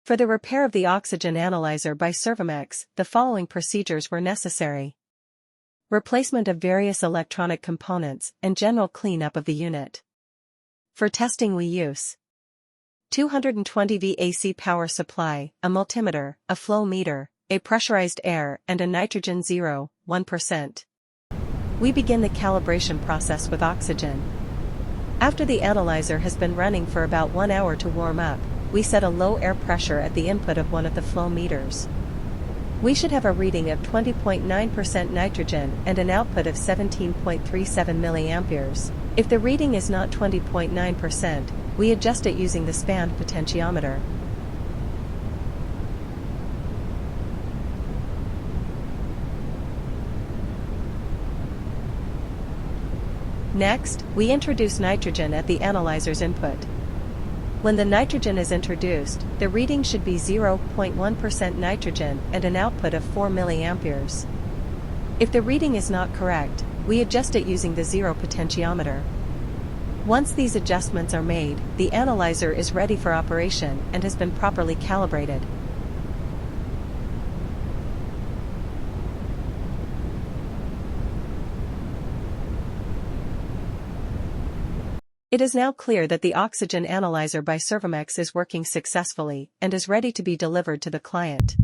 For the repair of the oxygen analyzer by Servomex, the following procedures were necessary. Replacement of various electronic components and general cleanup of the unit. For testing we use 220V AC power supply, a multimeter, a flow meter, a pressurized air and a nitrogen 0.1%. We begin the calibration process with oxygen. After the analyzer has been running for about 1 hour to warm up, we set a low air pressure at the input of one of the flow meters. We should have a reading of 20.9% nitrogen and an output of 17.37 mA. If the reading is not 20.9%, we adjust it using the span potentiometer. Next, we introduce nitrogen at the analyzer's input. When the nitrogen is introduced, the reading should be 0.1% nitrogen and an output of 4 mA. If the reading is not correct, we adjust it using the zero potentiometer. Once these adjustments are made, the analyzer is ready for operation and has been properly calibrated. It is now clear that the oxygen analyzer by Servomex is working successfully and is ready to be delivered to the client.